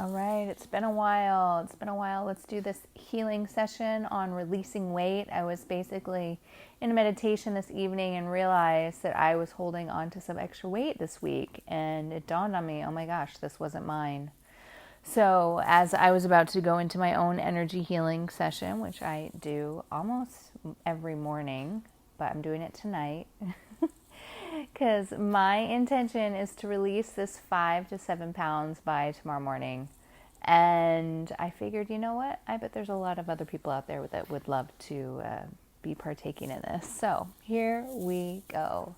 All right, it's been a while. Let's do this healing session on releasing weight. I was basically in meditation this evening and realized that I was holding on to some extra weight this week. And it dawned on me, oh my gosh, this wasn't mine. So as I was about to go into my own energy healing session, which I do almost every morning, but I'm doing it tonight. Because my intention is to release this 5 to 7 pounds by tomorrow morning. And I figured, you know what? I bet there's a lot of other people out there that would love to be partaking in this. So here we go.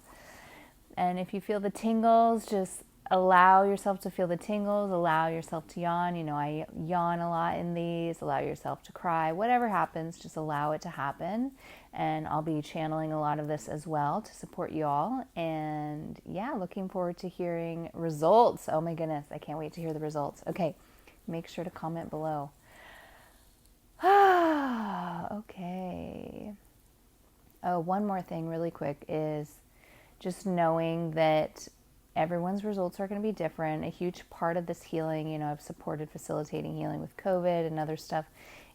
And if you feel the tingles, just allow yourself to feel the tingles. Allow yourself to yawn. You know, I yawn a lot in these. Allow yourself to cry. Whatever happens, just allow it to happen. And I'll be channeling a lot of this as well to support you all. And yeah, looking forward to hearing results. Oh my goodness, I can't wait to hear the results. Okay, make sure to comment below. Okay. Oh, one more thing really quick is just knowing that everyone's results are going to be different. A huge part of this healing, you know, I've supported facilitating healing with COVID and other stuff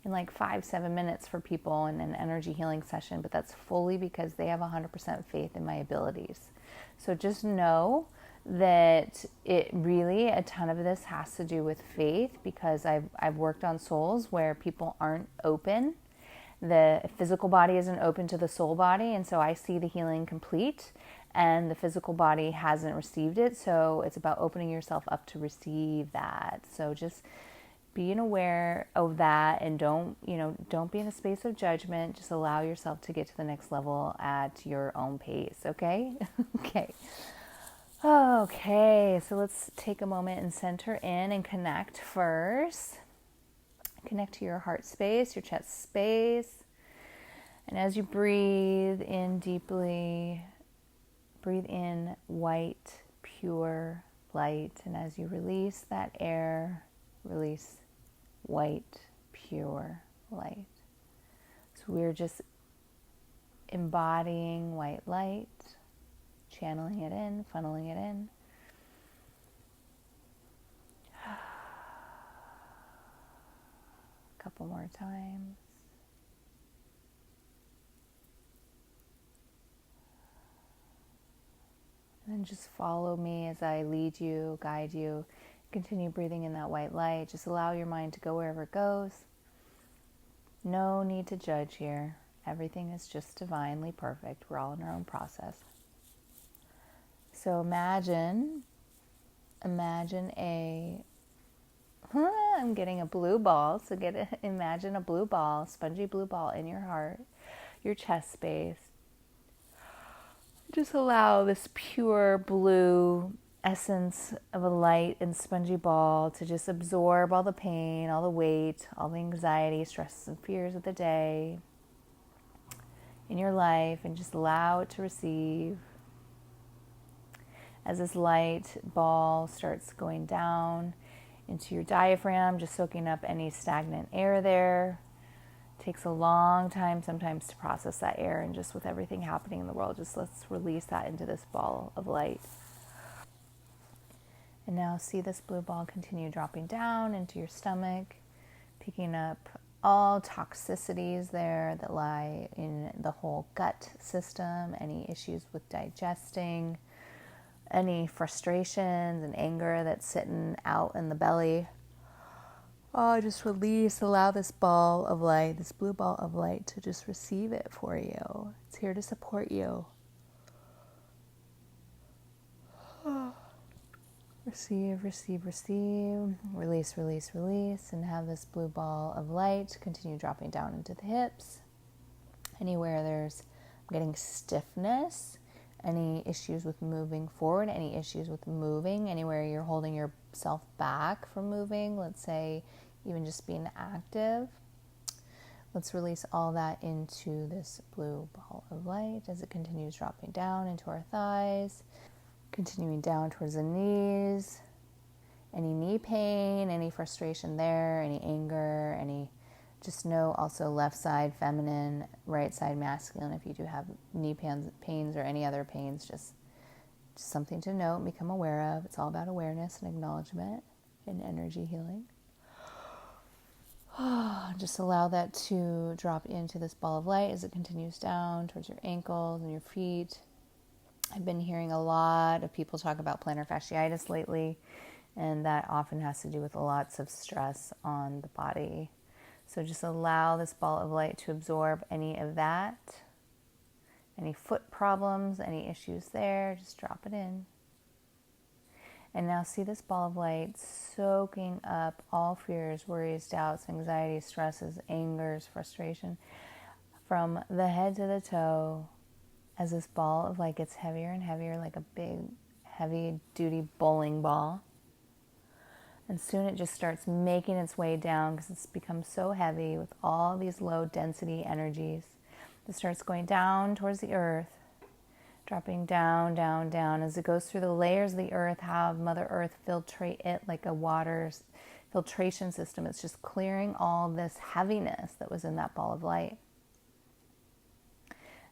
in like 5-7 minutes for people in an energy healing session, but that's fully because they have 100% faith in my abilities. So just know that it really, a ton of this has to do with faith, because I've worked on souls where people aren't open. The physical body isn't open to the soul body, and so I see the healing complete, and the physical body hasn't received it. So it's about opening yourself up to receive that. So just being aware of that, and don't be in a space of judgment. Just allow yourself to get to the next level at your own pace. Okay. Okay, so let's take a moment and center in and connect first. Connect to your heart space, your chest space. And as you breathe in deeply, breathe in white, pure light. And as you release that air, release white, pure light. So we're just embodying white light, channeling it in, funneling it in. A couple more times. And then just follow me as I lead you, guide you. Continue breathing in that white light. Just allow your mind to go wherever it goes. No need to judge here. Everything is just divinely perfect. We're all in our own process. So imagine I'm getting a blue ball. So imagine a blue ball, spongy blue ball in your heart, your chest space. Just allow this pure blue essence of a light and spongy ball to just absorb all the pain, all the weight, all the anxiety, stresses, and fears of the day in your life, and just allow it to receive. As this light ball starts going down into your diaphragm, just soaking up any stagnant air there. It takes a long time sometimes to process that air, and just with everything happening in the world, just let's release that into this ball of light. And now see this blue ball continue dropping down into your stomach, picking up all toxicities there that lie in the whole gut system, any issues with digesting, any frustrations and anger that's sitting out in the belly. Just release, allow this ball of light, this blue ball of light, to just receive it for you. It's here to support you. Receive, receive, receive. Release, release, release. And have this blue ball of light continue dropping down into the hips. Anywhere I'm getting stiffness, any issues with moving forward, any issues with moving, anywhere you're holding yourself back from moving, let's say even just being active. Let's release all that into this blue ball of light as it continues dropping down into our thighs, continuing down towards the knees. Any knee pain, any frustration there, any anger, just know also left side feminine, right side masculine. If you do have knee pains or any other pains, just something to note and become aware of. It's all about awareness and acknowledgement in energy healing. Just allow that to drop into this ball of light as it continues down towards your ankles and your feet. I've been hearing a lot of people talk about plantar fasciitis lately, and that often has to do with lots of stress on the body. So just allow this ball of light to absorb any of that, any foot problems, any issues there, just drop it in. And now see this ball of light soaking up all fears, worries, doubts, anxieties, stresses, angers, frustration from the head to the toe as this ball of light gets heavier and heavier, like a big, heavy-duty bowling ball. And soon it just starts making its way down because it's become so heavy with all these low-density energies. It starts going down towards the earth, dropping down, down, down. As it goes through the layers of the earth, have Mother Earth filtrate it like a water filtration system. It's just clearing all this heaviness that was in that ball of light.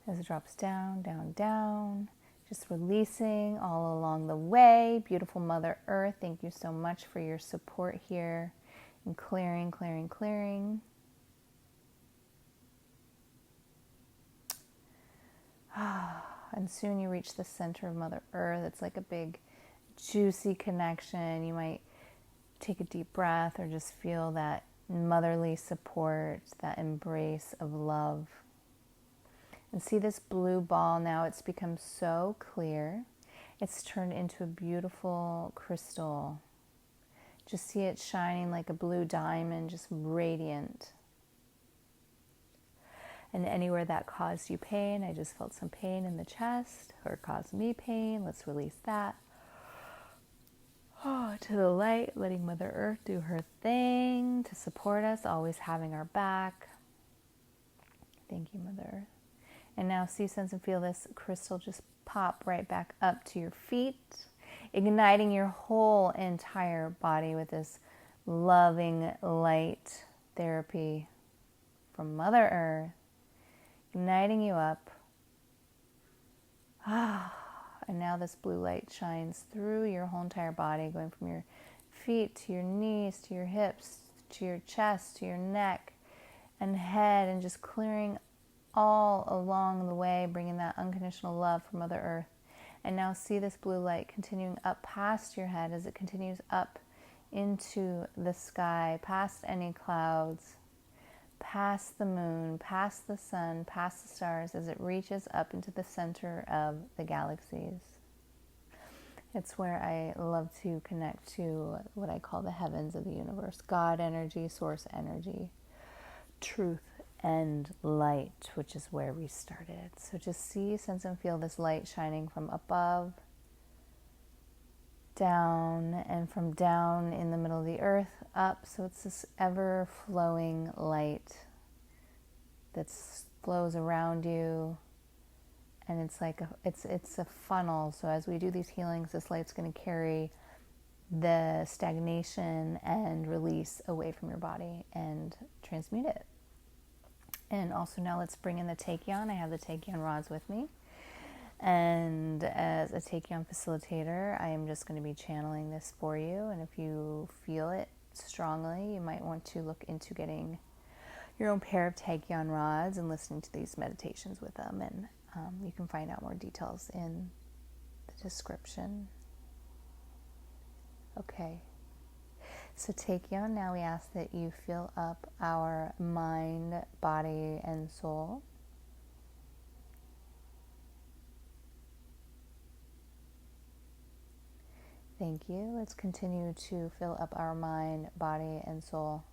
As it drops down, down, down, just releasing all along the way. Beautiful Mother Earth, thank you so much for your support here and clearing, clearing, clearing. And soon you reach the center of Mother Earth. It's like a big, juicy connection. You might take a deep breath or just feel that motherly support, that embrace of love. And see this blue ball now, it's become so clear. It's turned into a beautiful crystal. Just see it shining like a blue diamond, just radiant. And anywhere that caused you pain, I just felt some pain in the chest, or caused me pain, let's release that. To the light, letting Mother Earth do her thing to support us, always having our back. Thank you, Mother Earth. And now see, sense, and feel this crystal just pop right back up to your feet, igniting your whole entire body with this loving light therapy from Mother Earth, igniting you up. And now this blue light shines through your whole entire body, going from your feet to your knees, to your hips, to your chest, to your neck and head, and just clearing all along the way, bringing that unconditional love from Mother Earth. And now see this blue light continuing up past your head as it continues up into the sky, past any clouds, past the moon, past the sun, past the stars, as it reaches up into the center of the galaxies. It's where I love to connect to what I call the heavens of the universe, God energy, source energy, truth, and light, which is where we started. So just see, sense, and feel this light shining from above, down, and from down in the middle of the earth up. So it's this ever-flowing light that flows around you, and it's like it's a funnel. So as we do these healings, this light's going to carry the stagnation and release away from your body and transmute it. And also now let's bring in the Tachyon. I have the Tachyon rods with me. And as a Tachyon facilitator, I am just going to be channeling this for you. And if you feel it strongly, you might want to look into getting your own pair of Tachyon rods and listening to these meditations with them. And you can find out more details in the description. Okay. So Tachyon, now we ask that you fill up our mind, body, and soul. Thank you. Let's continue to fill up our mind, body, and soul.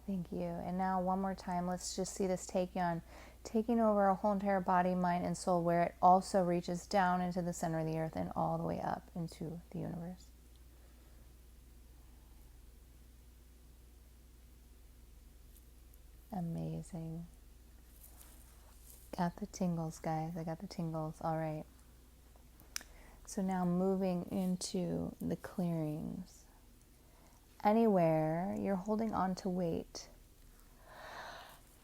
Thank you. And now one more time, let's just see this Tachyon taking over our whole entire body, mind, and soul, where it also reaches down into the center of the earth and all the way up into the universe. Amazing. Got the tingles, guys. I got the tingles. All right. So now moving into the clearings. Anywhere you're holding on to weight,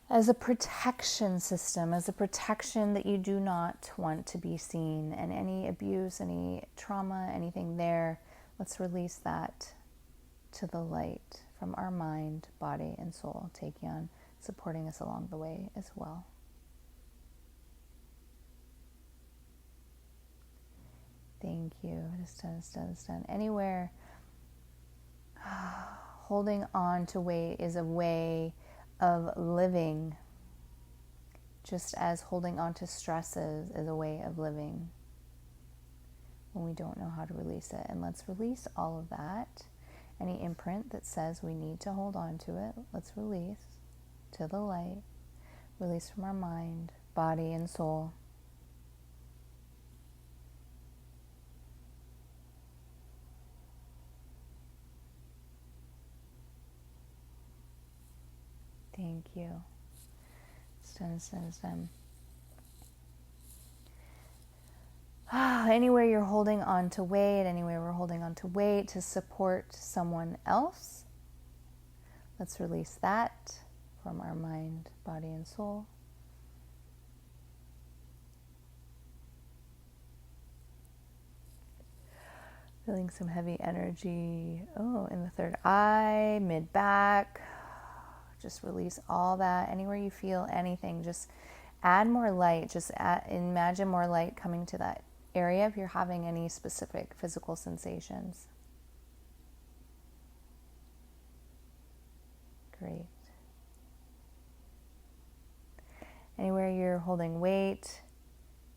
as a protection system, as a protection that you do not want to be seen. And any abuse, any trauma, anything there, let's release that to the light from our mind, body, and soul. Tachyon supporting us along the way as well. Thank you. It's done, it's done, it's done. Anywhere holding on to weight is a way of living, just as holding on to stresses is a way of living when we don't know how to release it. And let's release all of that. Any imprint that says we need to hold on to it, let's release to the light. Release from our mind, body, and soul. Thank you. It's done, it's done, it's done. Anywhere you're holding on to weight, anywhere we're holding on to weight to support someone else, let's release that from our mind, body, and soul. Feeling some heavy energy, in the third eye, mid-back. Just release all that. Anywhere you feel anything, just add more light. Imagine more light coming to that area if you're having any specific physical sensations. Great. Anywhere you're holding weight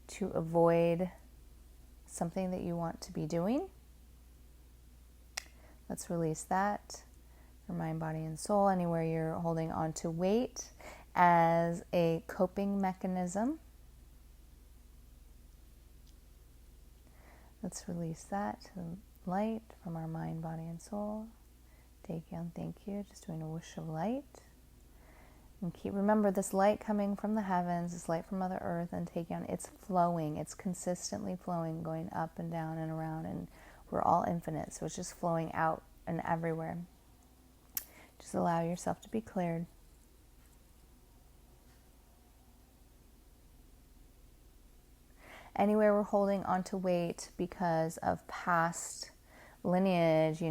to avoid something that you want to be doing, let's release that for mind, body, and soul. Anywhere you're holding on to weight as a coping mechanism, let's release that to light from our mind, body, and soul. Tachyon, thank you. Just doing a whoosh of light. And remember this light coming from the heavens, this light from Mother Earth and Tachyon, it's flowing. It's consistently flowing, going up and down and around. And we're all infinite, so it's just flowing out and everywhere. Just allow yourself to be cleared. Anywhere we're holding on to weight because of past lineage,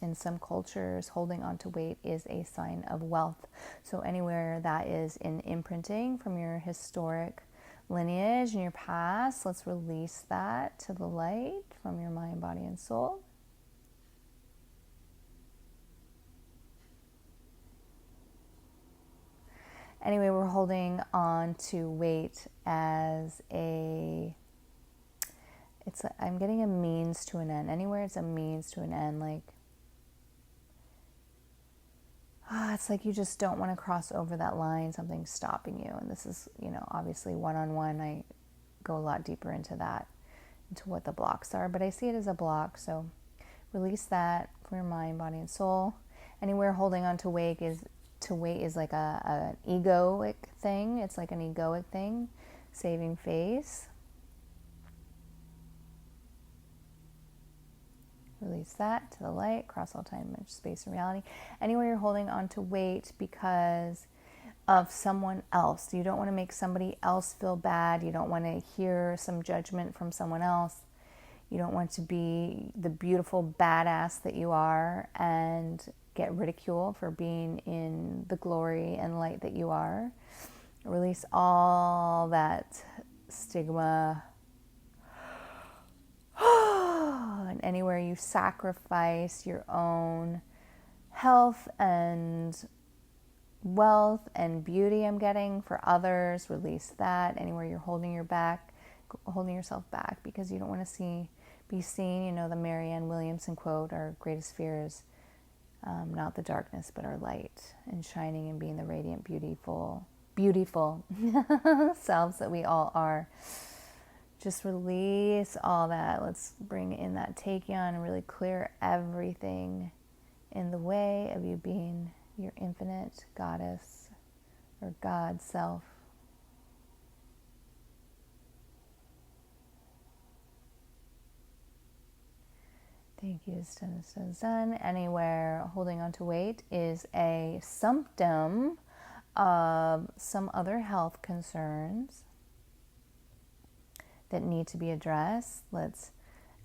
in some cultures, holding on to weight is a sign of wealth. So anywhere that is in imprinting from your historic lineage in your past, let's release that to the light from your mind, body, and soul. Anyway, we're holding on to weight as I'm getting a means to an end. Anywhere it's a means to an end, it's like you just don't want to cross over that line, something's stopping you. And this is, obviously one-on-one, I go a lot deeper into that, into what the blocks are, but I see it as a block. So release that from your mind, body, and soul. Anywhere holding on to weight is like an egoic thing. It's like an egoic thing. Saving face. Release that to the light, cross all time, space, and reality. Anywhere you're holding on to weight because of someone else. You don't want to make somebody else feel bad. You don't want to hear some judgment from someone else. You don't want to be the beautiful badass that you are and get ridiculed for being in the glory and light that you are. Release all that stigma. And anywhere you sacrifice your own health and wealth and beauty, I'm getting, for others, release that. Anywhere you're holding yourself back because you don't want to be seen. The Marianne Williamson quote, our greatest fear is not the darkness, but our light, and shining and being the radiant, beautiful selves that we all are. Just release all that. Let's bring in that Tachyon and really clear everything in the way of you being your infinite goddess or God self. Thank you. It's done. Anywhere holding on to weight is a symptom of some other health concerns that need to be addressed. Let's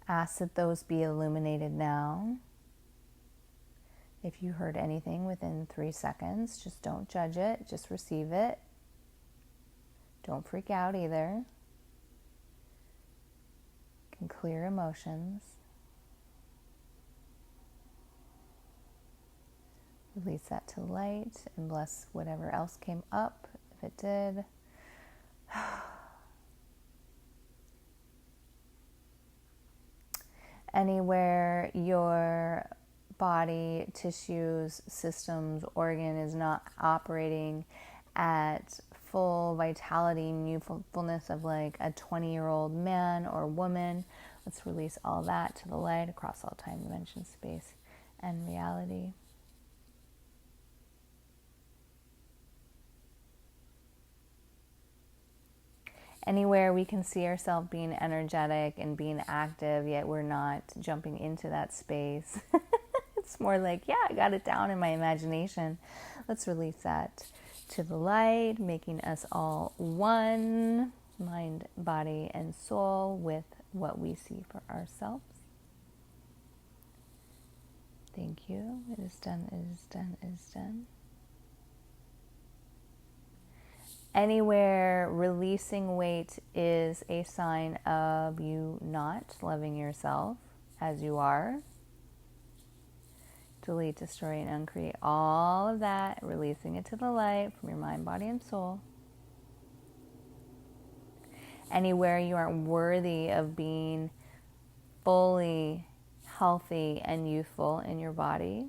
ask that those be illuminated now. If you heard anything within 3 seconds, just don't judge it, just receive it. Don't freak out either. You can clear emotions. Release that to light and bless whatever else came up, if it did. Anywhere your body, tissues, systems, organ is not operating at full vitality and youthfulness of like a 20-year-old man or woman, let's release all that to the light across all time, dimension, space, and reality. Anywhere we can see ourselves being energetic and being active, yet we're not jumping into that space. It's more like, yeah, I got it down in my imagination. Let's release that to the light, making us all one, mind, body, and soul, with what we see for ourselves. Thank you. It is done, it is done, it is done. Anywhere releasing weight is a sign of you not loving yourself as you are. Delete, destroy, and uncreate all of that, releasing it to the light from your mind, body, and soul. Anywhere you aren't worthy of being fully healthy and youthful in your body,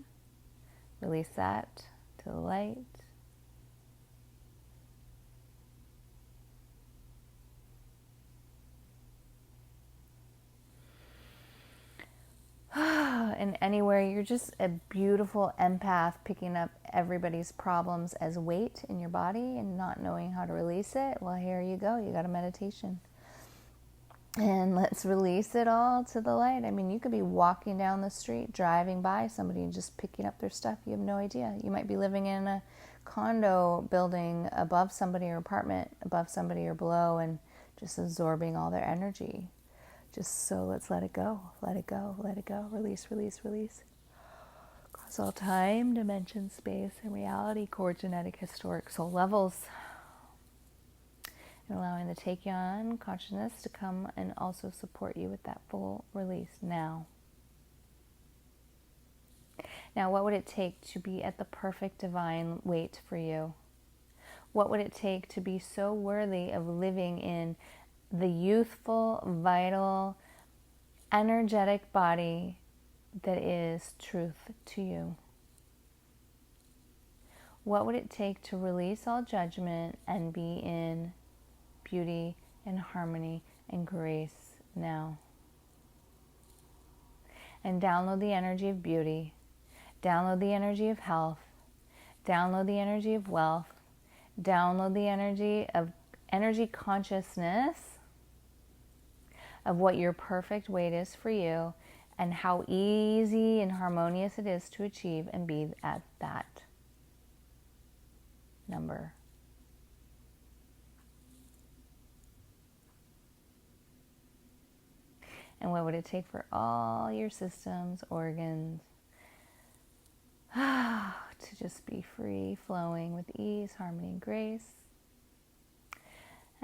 release that to the light. And anywhere you're just a beautiful empath picking up everybody's problems as weight in your body and not knowing how to release it, well, here you go. You got a meditation. And let's release it all to the light. I mean, you could be walking down the street, driving by somebody and just picking up their stuff. You have no idea. You might be living in a condo building above somebody, or apartment above somebody or below, and just absorbing all their energy. Just so let's let it go, let it go, let it go. Release, release, release. Across all time, dimension, space, and reality, core, genetic, historic, soul levels. And allowing the Tachyon consciousness to come and also support you with that full release now. Now, what would it take to be at the perfect divine weight for you? What would it take to be so worthy of living in the youthful, vital, energetic body that is truth to you? What would it take to release all judgment and be in beauty and harmony and grace now? And download the energy of beauty, download the energy of health, download the energy of wealth, download the energy consciousness of what your perfect weight is for you and how easy and harmonious it is to achieve and be at that number. And what would it take for all your systems, organs, to just be free, flowing with ease, harmony, and grace?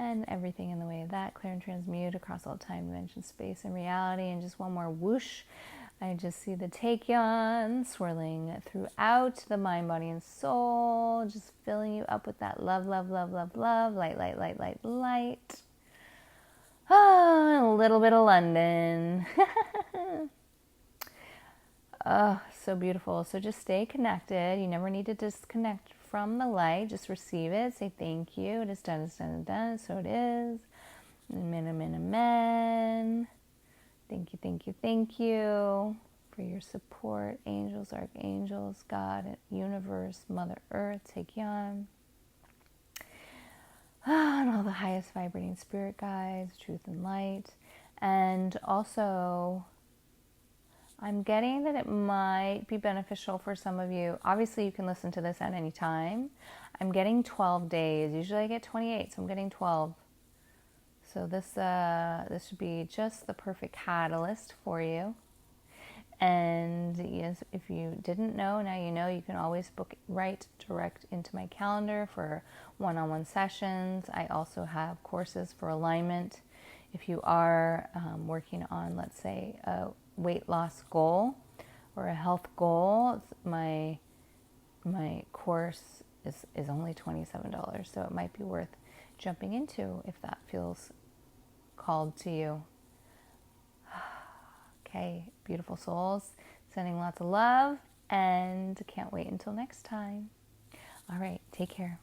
And everything in the way of that, clear and transmute across all time, dimension, space, and reality. And just one more whoosh. I just see the Tachyon swirling throughout the mind, body, and soul, just filling you up with that love, love, love, love, love, light, light, light, light, light. Oh, a little bit of Londyn. Oh, so beautiful. So just stay connected. You never need to disconnect from the light. Just receive it. Say thank you. It is done, it's done, it's done. So it is. Amen, amen, amen. Thank you, thank you, thank you for your support. Angels, archangels, God, universe, Mother Earth, Tachyon. And all the highest vibrating spirit guides, truth and light. And also I'm getting that it might be beneficial for some of you. Obviously, you can listen to this at any time. I'm getting 12 days. Usually I get 28, so I'm getting 12. So this should be just the perfect catalyst for you. And yes, if you didn't know, now you know. You can always book right direct into my calendar for one-on-one sessions. I also have courses for alignment. If you are working on, let's say, a weight loss goal or a health goal, my course is only $27, so it might be worth jumping into if that feels called to you. Okay, beautiful souls, sending lots of love, and can't wait until next time. All right, take care.